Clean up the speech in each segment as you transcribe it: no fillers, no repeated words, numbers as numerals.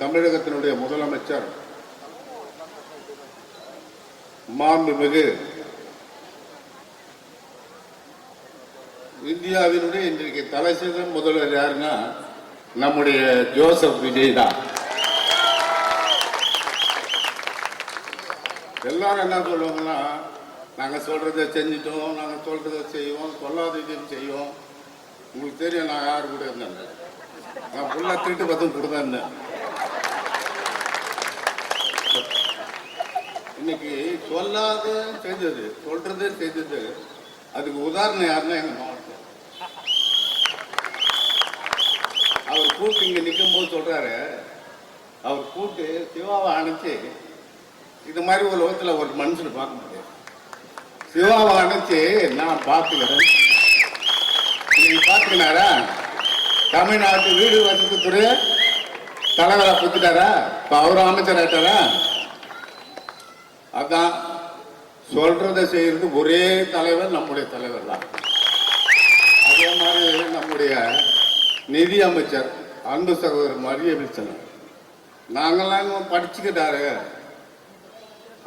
தமிழகத்தினுடைய முதலமைச்சர் மாண்புமிகு இந்தியாவினுடைய இன்றைக்கு தலை சிறந்த முதல்வர் யாருன்னா நம்முடைய ஜோசப் விஜய் தான். எல்லாரும் என்ன சொல்லுவாங்கன்னா, நாங்கள் சொல்றதை செஞ்சிட்டோம், நாங்கள் சொல்றதை செய்வோம், சொல்லாததையும் செய்வோம். உங்களுக்கு தெரியும் நான் யாரு கூட இருந்தேன், நான் ஃபுல்லாக திருட்டு பத்தும் கூட தான் இருந்தேன். இன்னைக்கு சொல்லாத செஞ்சது, சொல்றதே செஞ்சது, அதுக்கு உதாரணம் யாருன்னா எங்க மாவட்டம். அவர் கூட்டு இங்க நிற்கும் போது சொல்றாரு, அவர் கூட்டு சிவாவை அணைச்சு, இது மாதிரி ஒரு லோகத்தில் ஒரு மனுஷனை பார்க்க முடியாது. சிவாவை அணைச்சு நான் பார்த்துக்கிறேன், நீங்க பார்த்துக்கினாரா? தமிழ்நாட்டு வீடு வசதித்துறை தலைவரா கொடுத்துட்டாரா? இப்ப அவரும் அமைச்சர் ஆயிட்டாரா? அதான் சொல்றதை செய்யறது ஒரே தலைவர் நம்முடைய தலைவர் தான். அதே மாதிரி நம்முடைய நிதி அமைச்சர் அன்பு சகோதரர் மரியமிச்சன், நாங்களாம் படிச்சுக்கிட்டாரு,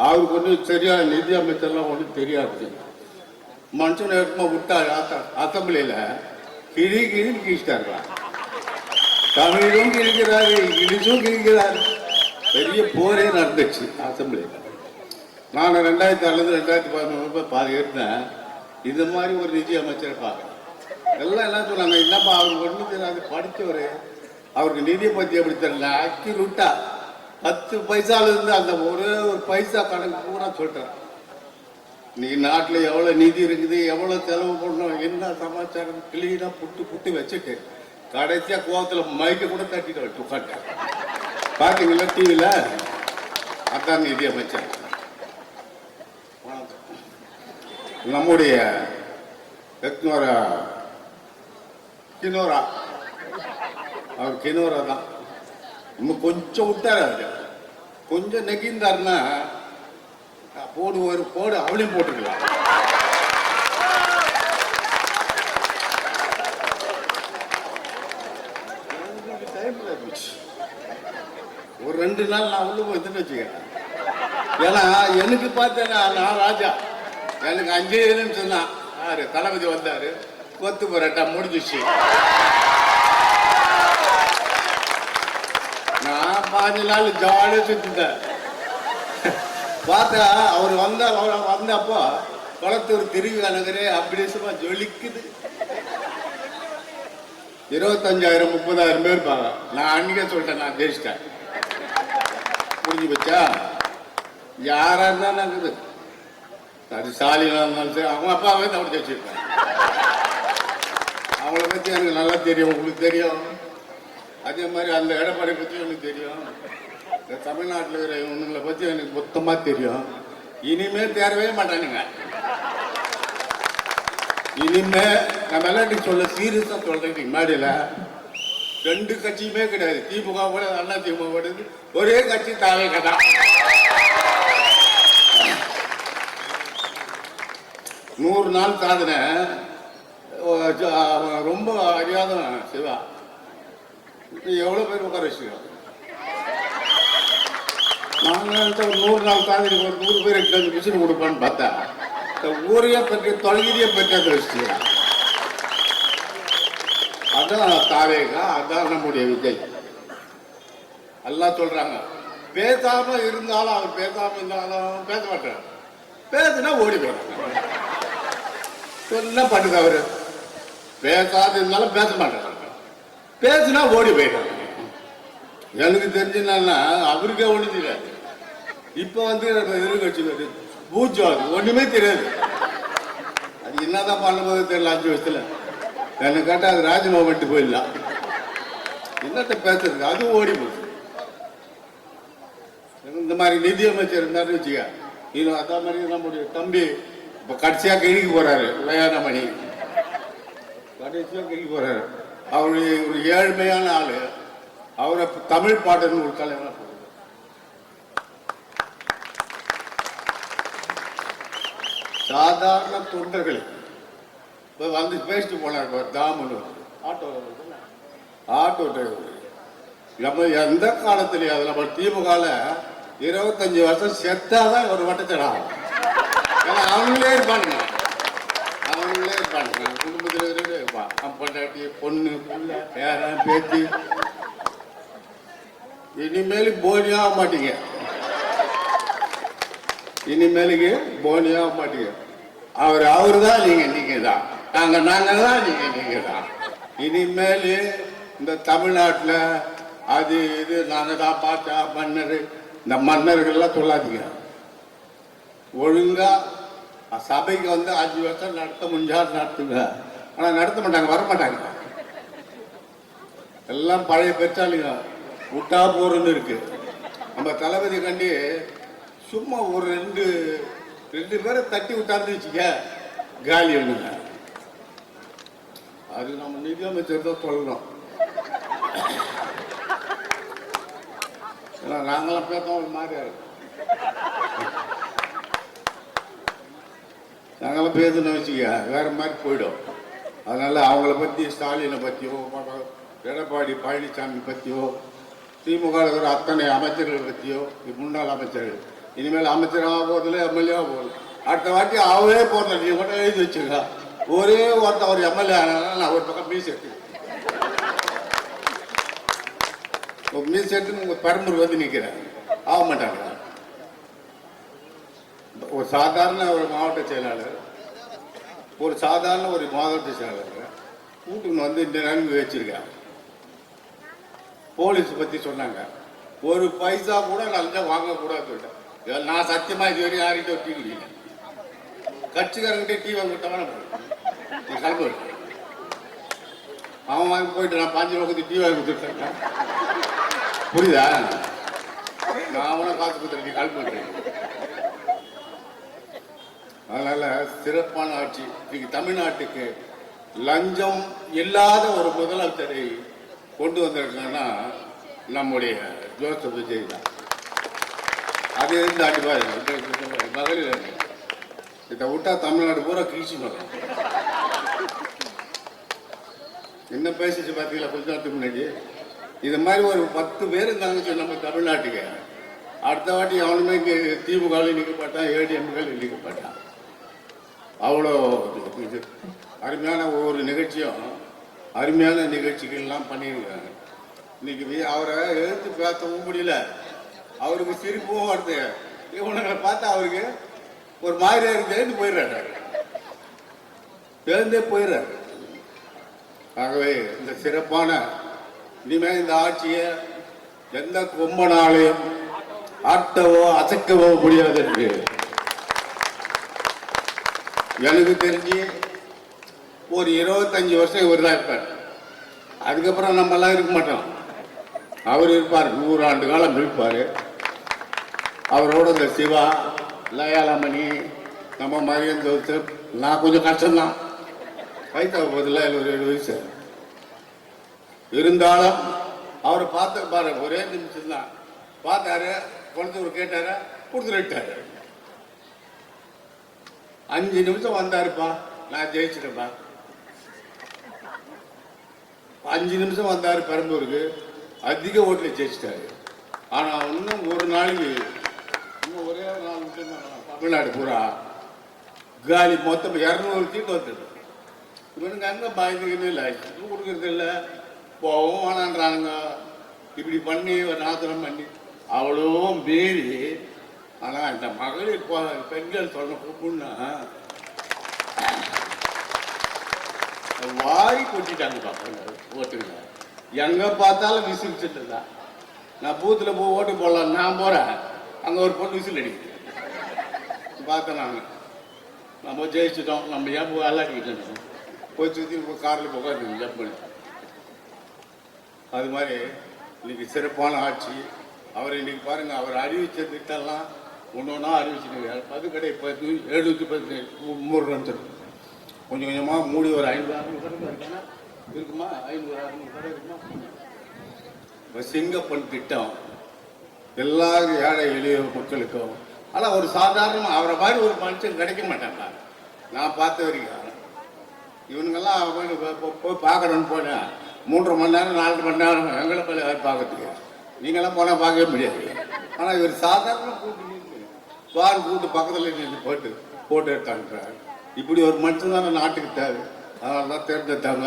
அவருக்கு ஒன்றும் சரியா நிதி அமைச்சர்லாம் ஒன்றும் தெரியாது. மனுஷன் எடுத்துமா விட்டாரு அசம்பிளியில கிழி கிழின்னு கிழிச்சிட்டாரு. தமிழும் கிழிக்கிறாரு, இங்கிலீஷும் கிழிக்கிறாரு. பெரிய போரே நடந்துச்சு அசம்பிளியில. நான் 2006 2011 பாதி இருந்தேன். இது மாதிரி ஒரு நிதி அமைச்சரை பார்க்க எல்லாம் என்ன சொன்னாங்க, என்னப்பா அவருக்கு ஒன்றும் தெரியாது, படித்தவர், அவருக்கு நிதியை பற்றி எப்படி தெரியல, அக்யூரேட்டா 10 பைசால இருந்து அந்த ஒரே ஒரு பைசா கணக்கு பூரா சொல்லிட்டார். இன்னைக்கு நாட்டில் எவ்வளோ நிதி இருக்குது, எவ்வளோ செலவு பண்ணணும், என்ன சமாச்சாரம் கிளீனா புட்டு புட்டு வச்சுட்டு கடைசியா கோவத்தில் மைக்க கூட தட்டிட்டு உட்காட்டேன். பார்த்தீங்களா டிவியில்? அதான் நிதி அமைச்சர். நம்முடைய கினோரா, அவர் கினோரா தான். இன்னும் கொஞ்சம் விட்டாரு, கொஞ்சம் நெகிந்தாருன்னா போடு அவளையும் போட்டுக்கலாம். ஒரு 2 நாள் நான் உள்ள போய் வச்சுக்கிறேன். ஏன்னா எனக்கு பார்த்தேன்னா நான் ராஜா, எனக்கு 5 நிமிஷம் தான். யாரு தளபதி வந்தாரு, கொத்து பரோட்டா முடிஞ்சிச்சு. நான் 5 நாள் ஜாலியாக சுத்திட்டேன். பார்த்தா அவர் வந்தப்போ குளத்தூர் திருவிழாநகரே அப்படி சும்மா ஜொலிக்குது. 25,000 30,000 பேர் இருப்பாங்க. நான் அன்னைக்கே சொல்லிட்டேன், நான் ஜெயிச்சிட்டேன், புரிஞ்சு வச்சா. யாரா இருந்தா நாக்குது, அது சாலினா இருந்தாலும் சரி, அவங்க அப்பாவே தவிர ஜெயிச்சிருப்பேன். அவங்கள பற்றி எனக்கு நல்லா தெரியும், உங்களுக்கு தெரியும். அதே மாதிரி அந்த எடப்பாடி பற்றி எனக்கு தெரியும். இந்த தமிழ்நாட்டில் இருக்கிற இவங்களை பற்றி எனக்கு மொத்தமாக தெரியும். இனிமே தேரவே மாட்டானுங்க. இனிமே நான் விளையாட்டு சொல்ல சீரியஸாக சொல்றேன். மேடையில் 2 கட்சியுமே கிடையாது, திமுக கூட அண்ணா திமுக கூட, ஒரே கட்சி தாவே கதா. நூறு நாள் சாதனை ரொம்ப அறியாத சிவா எவ்வளவு பேர் உட்கார வச்சுக்கோங்க. நாங்கள் ஒரு 100 நாள் சாதனை ஒரு 100 பேருக்கு மிஷின் கொடுப்பான்னு பார்த்தா ஊரையே பற்றி தொலைகிரியை பற்றி வச்சுக்கலாம். அதான் தாவேகா, அதான் நம்முடைய விஜய். எல்லாம் சொல்றாங்க பேசாம இருந்தாலும், அவர் பேசாம இருந்தாலும் பேச மாட்டார், பேசுனா ஓடி போயிடுறாங்க. என்ன பண்ணுங்க, அவரு பேசாத இருந்தாலும் பேச மாட்டாங்க, பேசுனா ஓடி போயிட்டாங்க. எனக்கு தெரிஞ்சுனா அவருக்கே ஒண்ணு தெரியாது. இப்ப வந்து எதிர்கட்சி பூஜ்ஜம் ஒண்ணுமே தெரியாது. அது என்னதான் பண்ணும்போது தெரியல. 5 வருஷத்துல என்ன கேட்டா அது ராஜினாமா பண்ணிட்டு போயிடலாம். என்னத்த பேசுறது, அதுவும் ஓடி போகுது. இந்த மாதிரி நிதி அமைச்சர் இருந்தாரு வச்சுக்க, இது அதே மாதிரி நம்முடைய தம்பி இப்ப கடைசியா கிழிக்கு போறாரு, லயானமணி கடைசியா கிழிக்கு போறாரு. அவருடைய ஒரு ஏழ்மையான ஆளு, அவரை தமிழ் பாடன்னு ஒரு தலைவனா போடுறாரு. சாதாரண தொண்டர்கள் வந்து பேசிட்டு போனார். தாமன் ஆட்டோ டிரைவர், நம்ம எந்த காலத்திலேயே அதில் நம்ம திமுகவில் 25 வருஷம் செத்தாதான் ஒரு வட்டச்சடம். ஏன்னா அவங்களே இருப்பானுங்க, அவங்களே இருப்பானுங்க, குடும்பத்தில் இருப்பான். பொண்டாட்டி, பொண்ணு, புள்ள, பேரன், பேத்தி. இனிமேல் போனியாக மாட்டீங்க, இனிமேலுக்கு போனியாக மாட்டீங்க. அவரு தான், நீங்க தான், நாங்க தான், நீங்க தான். இனிமேல் இந்த தமிழ்நாட்டில் அது இது நாங்க தான் பார்த்தா மன்னர், இந்த மன்னர்கள்லாம் சொல்லாதீங்க. ஒழுங்கா சபைக்கு வந்து 5 வருஷம் நடத்த முடிஞ்சா நடத்துங்க. ஆனா நடத்த மாட்டாங்க, வர மாட்டாங்க. எல்லாம் பழைய பெற்றாலிங்க, விட்டா போறன்னு இருக்கு. நம்ம தளபதி கண்டி சும்மா ஒரு ரெண்டு பேரை தட்டி விட்டாந்து வச்சுக்க, காலி எழுதுங்க. அது நம்ம நிதியமைச்சர் தான் சொல்லணும். நாங்களாம் பேச ஒரு மாதிரியா இருக்கு. நாங்களாம் பேசணும்னு வச்சுக்க வேற மாதிரி போயிடும். அதனால அவங்கள பத்தி, ஸ்டாலினை பத்தியோ, எடப்பாடி பழனிசாமி பத்தியோ, திமுக இருக்கிற அத்தனை அமைச்சர்கள் பத்தியோ, முன்னாள் அமைச்சர்கள், இனிமேல் அமைச்சராக போறதுல எம்எல்ஏவா போகுது. அடுத்த வாட்டி அவரே போறது, நீ மட்டும் எழுதி வச்சுக்க. ஒரே ஒருத்தர் ஒரு எம்எல்ஏ ஆனாலும் நான் ஒரு பக்கம் மீஸ் எடுத்து மீஸ் எடுத்து உங்க பெரம்பூர் வந்து நிக்கிறேன், ஆக மாட்டாங்க. ஒரு சாதாரண ஒரு மாவட்ட செயலாளர், ஒரு சாதாரண ஒரு மாவட்ட செயலாளர் கூட்டுன்னு வந்து இந்த நன்மை வச்சிருக்காங்க. போலீஸ் பத்தி சொன்னாங்க, ஒரு பைசா கூட நல்லா வாங்கக்கூடாது. நான் சத்தியமா இது வரைக்கும் யார்கிட்ட ஒரு டீ குடிக்கல. கட்சிக்காரங்கிட்ட டீ வாங்கிட்டாங்க, கிளம்பு. அவன் வாங்கி போயிட்டு நான் 5 ரூபா டீ வாங்கி கொடுத்துருக்கேன். புரியுதா? நான் அவனை காசு கொடுத்துருக்கேன், கிளம்பு. அதனால சிறப்பான ஆட்சி. இன்னைக்கு தமிழ்நாட்டுக்கு லஞ்சம் இல்லாத ஒரு முதலமைச்சரை கொண்டு வந்திருக்காங்கன்னா நம்முடைய ஜோசப் விஜய் தான். அது இருந்து அடிப்பாரு மகளிர் இதை விட்டா தமிழ்நாடு பூரா கீழ்ச்சி வரும். என்ன பேசிச்சு பார்த்தீங்களா கொஞ்ச நேரத்துக்கு முன்னாடி? இது மாதிரி ஒரு 10 பேர் இருந்தாங்க நம்ம தமிழ்நாட்டுக்கு. அடுத்த வாட்டி அவனுமே இங்கே திமுகவில் நிற்க மாட்டான், ஏடிஎம்கள் நிற்க மாட்டான். அவ்வளோ அருமையான ஒவ்வொரு நிகழ்ச்சியும், அருமையான நிகழ்ச்சிகள்லாம் பண்ணியிருக்காங்க. இன்னைக்கு அவரை எழுத்து பேசவும் முடியல, அவருக்கு சிரிப்பும் வருது. இவனுங்களை பார்த்தா அவருக்கு ஒரு மாதிரியா இருக்கு, எழுந்து போயிடுறாரு, எழுந்தே போயிடுறாரு. ஆகவே இந்த சிறப்பான இனிமேல் இந்த ஆட்சியை எந்த கொம்பனாலையும் ஆட்டவோ அசைக்கவோ முடியாது என்று எனக்கு தெரிஞ்சு ஒரு 25 வருஷம் இவர் தான் இருப்பார். அதுக்கப்புறம் நம்ம எல்லாம் இருக்க மாட்டோம். அவர் இருப்பார், 100 ஆண்டு காலம் இருப்பார். அவரோட இந்த சிவா, லயாலமணி, நம்ம மரியன் ஜோசப், நான் கொஞ்சம் கஷ்டம்தான், வயசாக போதில்ல, 77 வயசு இருந்தாலும் அவரை பார்த்து பாரு, ஒரே நிமிஷம் தான் பார்த்தாரு, குழந்தை கேட்டாரு, கொடுத்துட்டாரு. 5 நிமிஷம் வந்தாருப்பா, நான் ஜெயிச்சிட்டேன்ப்பா. 5 நிமிஷம் வந்தாரு பெரம்பூருக்கு, அதிக ஓட்டுல ஜெயிச்சிட்டாரு. ஆனா இன்னும் ஒரு நாளைக்கு, இன்னும் ஒரே ஒரு நாள் தமிழ்நாடு பூரா காலி, மொத்தம் 200 சீட்டு வந்துடு. இவனுக்கு அங்க பயந்துக்கணும் இல்லை, கொடுக்கறது இல்லை, போகவும் வேணான்றானுங்க. இப்படி பண்ணி ஒரு நாசனம் பண்ணி அவ்வளோ மீறி. ஆனா இந்த மகளிர் பெண்கள் சொல்ல கூப்பிடுன்னா வாரி கொட்டிட்டாங்க ஓட்டுங்க. எங்க பார்த்தாலும் விசில் தான். நான் பூத்துல போய் ஓட்டு போடலாம், நான் போறேன், அங்க ஒரு பொண்ணு விசில் அடிக்குது. பார்த்தேன் நான், நம்ம ஜெயிச்சிட்டோம், நம்ம ஏன் போய் அல்லாட்டிக்கிட்டோம், போய் சுற்றி காரில் போக ஜப் பண்ணி. அது மாதிரி இன்னைக்கு சிறப்பான ஆட்சி. அவர் இன்னைக்கு பாருங்க, அவர் அறிவிச்ச திட்டம்லாம் ஒன்றா அறிவிச்சுட்டு மதுக்கடை இப்போ 713 ரன் கொஞ்சம் கொஞ்சமாக மூடி ஒரு 500-600 கடை இருக்குமா, 500-600 கடை இருக்குமா. இப்போ சிங்கப்பன் திட்டம் எல்லா ஏழை எளிய மக்களுக்கும். ஆனால் ஒரு சாதாரணமாக அவரை மாதிரி ஒரு மனுஷன் கிடைக்க மாட்டாங்க நான் பார்த்த வரைக்கும். இவனுங்கெல்லாம் போய் பார்க்கணும்னு போனேன், 3.5 மணி நேரம் 4 மணி நேரம் எங்களை மேலே பார்க்கறதுக்கு. நீங்களாம் போனால் பார்க்கவே முடியாது. ஆனால் இவர் சாதாரண கூட்டு பக்கத்தில் நின்று போட்டு எடுத்தாங்க. இப்படி ஒரு மனுஷன் தானே நாட்டுக்கு தேவை. அதனால தான் தேர்ந்தெடுத்தாங்க.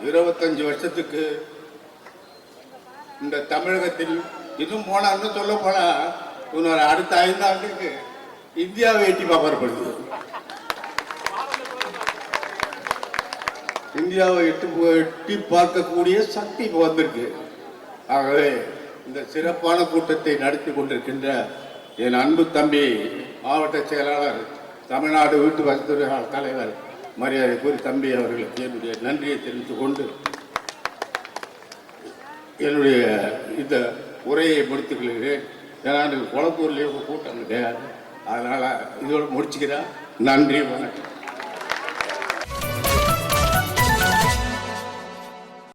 25 வருஷத்துக்கு இந்த தமிழகத்தில் இன்னும் போனான்னு சொல்ல போனா இன்னொரு அடுத்த 5 ஆண்டுக்கு இந்தியாவை எட்டி பார்க்கப்படுது. இந்தியாவை எட்டி பார்க்கக்கூடிய சக்தி இப்போ வந்திருக்கு. ஆகவே இந்த சிறப்பான கூட்டத்தை நடத்தி கொண்டிருக்கின்ற என் அன்பு தம்பி மாவட்ட செயலாளர் தமிழ்நாடு வீட்டு வசதித்துறை தலைவர் மரியாதைக்குரிய தம்பி அவர்களுக்கு என்னுடைய நன்றியை தெரிவித்துக் கொண்டு என்னுடைய இந்த உரையை முடித்துக் கொள்கிறேன். ஏன்னா எனக்கு குளத்தூர்லேயே கூட்டம் கிடையாது. அதனால் இதோடு முடிச்சுக்கிறேன். நன்றி, வணக்கம்.